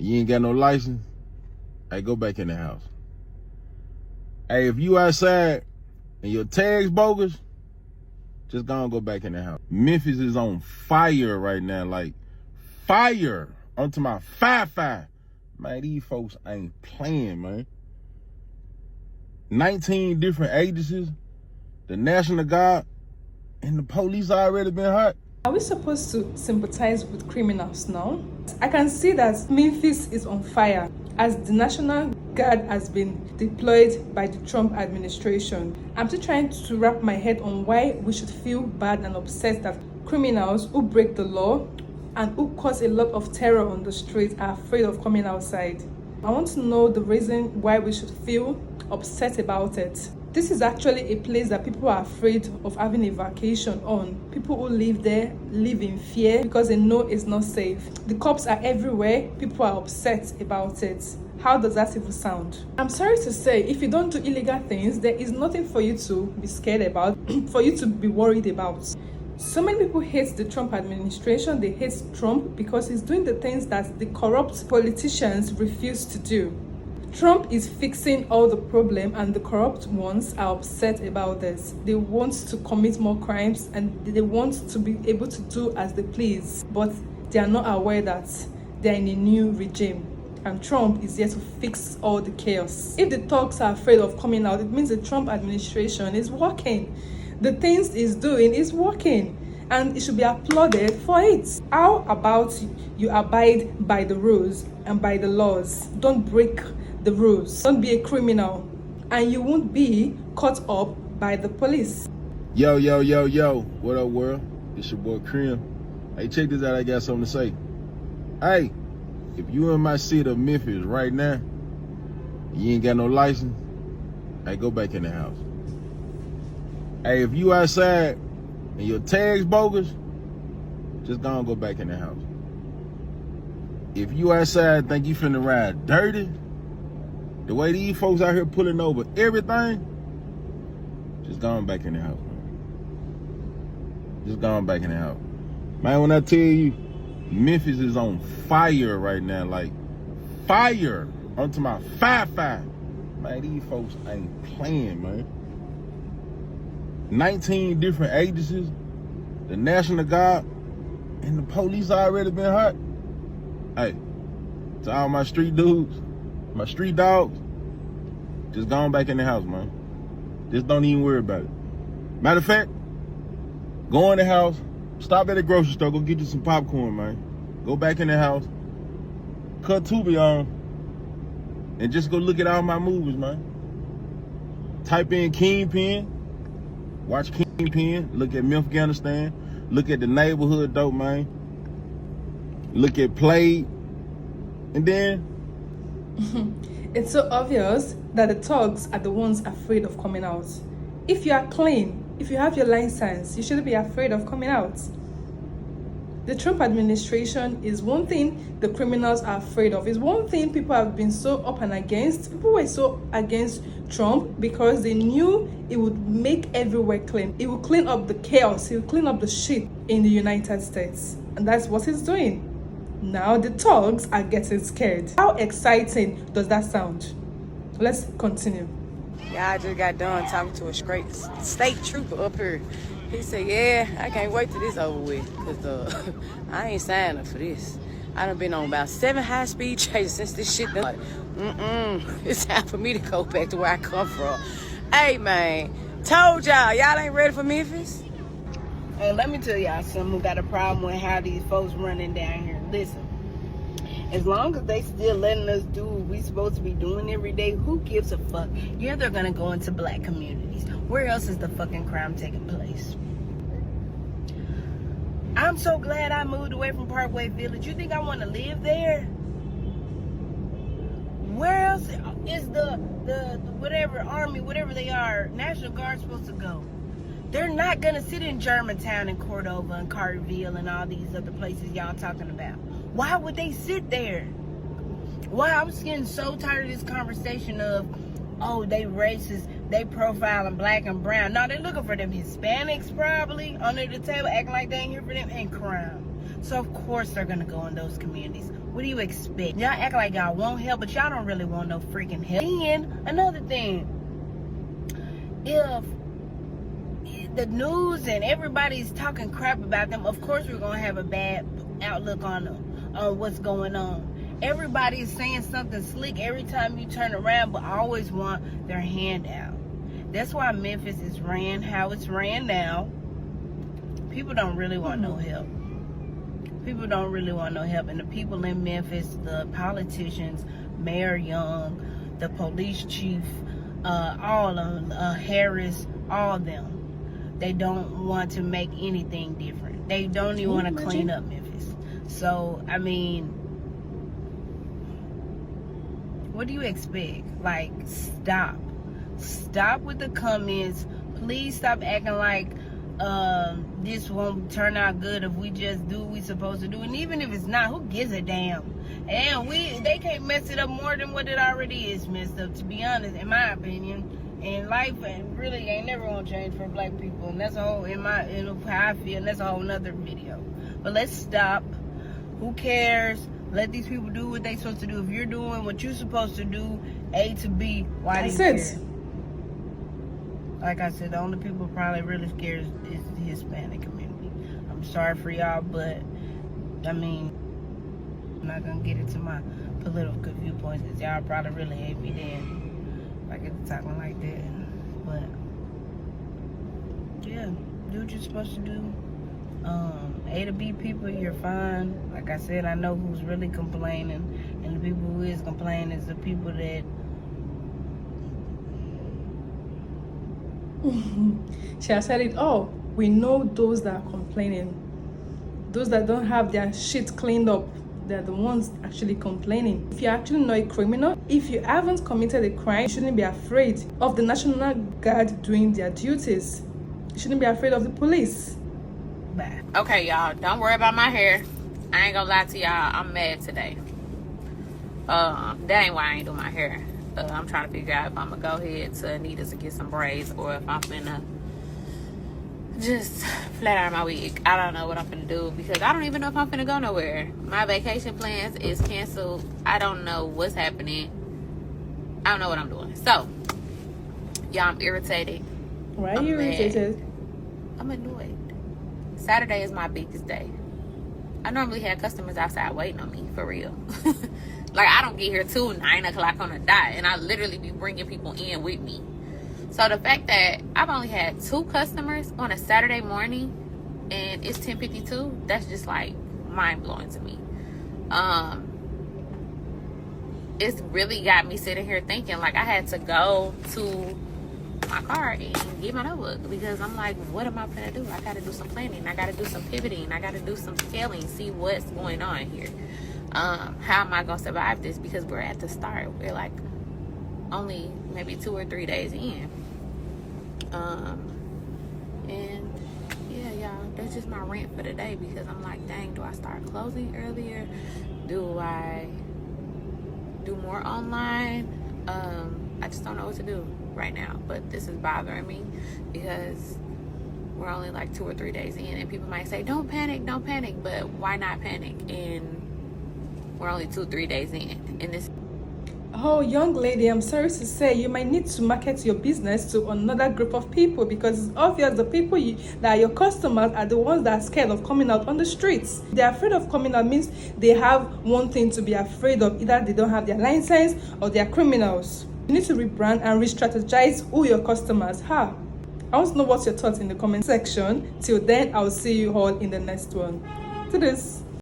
and you ain't got no license, hey, go back in the house. Hey, if you outside and your tag's bogus, just go back in the house. Memphis is on fire right now, like fire. Onto my fire. Man, these folks ain't playing, man. 19 different agencies, the National Guard, and the police already been hurt. Are we supposed to sympathize with criminals now? I can see that Memphis is on fire as the National Guard has been deployed by the Trump administration. I'm still trying to wrap my head on why we should feel bad and upset that criminals who break the law and who cause a lot of terror on the streets are afraid of coming outside. I want to know the reason why we should feel upset about it. This is actually a place that people are afraid of having a vacation on. People who live there live in fear because they know it's not safe. The cops are everywhere. People are upset about it. How does that even sound? I'm sorry to say, if you don't do illegal things, there is nothing for you to be scared about, for you to be worried about. So many people hate the Trump administration. They hate Trump because he's doing the things that the corrupt politicians refuse to do. Trump is fixing all the problem and the corrupt ones are upset about this. They want to commit more crimes and they want to be able to do as they please, but they are not aware that they're in a new regime and Trump is here to fix all the chaos. If the thugs are afraid of coming out, it means the Trump administration is working. The things he's doing is working and it should be applauded for it. How about you abide by the rules and by the laws? Don't break the rules. Don't be a criminal and you won't be caught up by the police. Yo, what up, world? It's your boy Krim. Hey, check this out, I got something to say. Hey, if you in my city of Memphis right now, you ain't got no license, hey, go back in the house. Hey, if you outside and your tag's bogus, just go back in the house. If you outside think you finna ride dirty, the way these folks out here pulling over everything, just going back in the house, man. Just going back in the house. Man, when I tell you, Memphis is on fire right now, like fire. Onto my fire. Man, these folks ain't playing, man. 19 different agencies, the National Guard, and the police already been hurt. Hey, to all my street dudes, my street dogs, just going back in the house, man. Just don't even worry about it. Matter of fact, go in the house, stop at the grocery store, go get you some popcorn, man. Go back in the house, cut Tubi on, and just go look at all my movies, man. Type in Kingpin, watch Kingpin, look at Memphis, look at The Neighborhood Dope, man. Look at Play, and then it's so obvious that the thugs are the ones afraid of coming out. If you are clean, if you have your license, you shouldn't be afraid of coming out. The Trump administration is one thing the criminals are afraid of. It's one thing people have been so up and against. People were so against Trump because they knew it would make everywhere clean. It would clean up the chaos. It would clean up the shit in the United States. And that's what he's doing. Now the thugs are getting scared. How exciting does that sound? Let's continue. Yeah, I just got done talking to a state trooper up here. He said, yeah, I can't wait till this over with, because I ain't signed up for this. I done been on about 7 high-speed chases since this shit done. Like, it's time for me to go back to where I come from. Hey, man, told y'all ain't ready for Memphis. Hey, let me tell y'all something who got a problem with how these folks running down here. Listen, as long as they still letting us do what we supposed to be doing every day, who gives a fuck? Yeah, they're gonna go into black communities. Where else is the fucking crime taking place? I'm so glad I moved away from Parkway Village. You think I want to live there? Where else is the whatever army, whatever they are, National Guard supposed to go? They're not gonna sit in Germantown and Cordova and Carterville and all these other places y'all talking about. Why would they sit there? Why? I'm just getting so tired of this conversation of, oh, they racist, they profiling black and brown. No, they're looking for them Hispanics probably under the table, acting like they ain't here for them, and crime. So of course they're gonna go in those communities. What do you expect? Y'all act like y'all want help, but y'all don't really want no freaking help. And another thing, if the news and everybody's talking crap about them, of course we're gonna have a bad outlook on what's going on. Everybody's saying something slick every time you turn around, but always want their hand out. That's why Memphis is ran how it's ran now. People don't really want no help. People don't really want no help. And the people in Memphis, the politicians, Mayor Young, the police chief, all of them, Harris, all of them, they don't want to make anything different. They don't even want to clean up Memphis. So, I mean, what do you expect? Like, stop. Stop with the comments. Please stop acting like this won't turn out good if we just do what we supposed to do. And even if it's not, who gives a damn? And they can't mess it up more than what it already is messed up, to be honest, in my opinion. And life really ain't never gonna change for black people. And that's a whole, how I feel, and that's a whole nother video. But let's stop. Who cares? Let these people do what they supposed to do. If you're doing what you're supposed to do, A to B, why do you care? Like I said, the only people probably really scared is the Hispanic community. I'm sorry for y'all, but I mean, I'm not gonna get into my political viewpoints because y'all probably really hate me then if I get to talking like that. But yeah, do what you're supposed to do. A to B people, you're fine. Like I said, I know who's really complaining, and the people who is complaining is the people that she has said it all. We know those that are complaining, those that don't have their shit cleaned up, they're the ones actually complaining. If you're actually not a criminal, if you haven't committed a crime, you shouldn't be afraid of the National Guard doing their duties. You shouldn't be afraid of the police. bad. Okay, y'all, don't worry about my hair. I ain't gonna lie to y'all, I'm mad today. That ain't why I ain't doing my hair. I'm trying to figure out if I'm gonna go ahead to Anita's to get some braids, or if I'm finna just flat iron my wig. I don't know what I'm finna do, because I don't even know if I'm finna go nowhere. My vacation plans is canceled. I don't know what's happening. I don't know what I'm doing. So, y'all, I'm irritated. Why are you irritated? I'm annoyed. Saturday is my biggest day. I normally have customers outside waiting on me, for real. Like, I don't get here till 9 o'clock on the dot, and I literally be bringing people in with me. So the fact that I've only had 2 customers on a Saturday morning and it's 10:52, that's just like mind-blowing to me. It's really got me sitting here thinking, like, I had to go to my car and get my notebook, because I'm like, what am I gonna do? I gotta do some planning, I gotta do some pivoting, I gotta do some scaling, see what's going on here. How am I gonna survive this? Because we're at the start, we're like only maybe 2 or 3 days in. And yeah, y'all, that's just my rant for the day, because I'm like, dang, do I start closing earlier? Do I do more online? I just don't know what to do right now, but this is bothering me because we're only like 2 or 3 days in, and people might say, don't panic, but why not panic? And we're only 2-3 days in, and this. Oh, young lady, I'm sorry to say you might need to market your business to another group of people, because it's obvious the people that are your customers are the ones that are scared of coming out on the streets. They're afraid of coming out means they have one thing to be afraid of: either they don't have their license or they're criminals. You need to rebrand and re-strategize who your customers are. I want to know what's your thoughts in the comment section. Till then, I'll see you all in the next one. To this.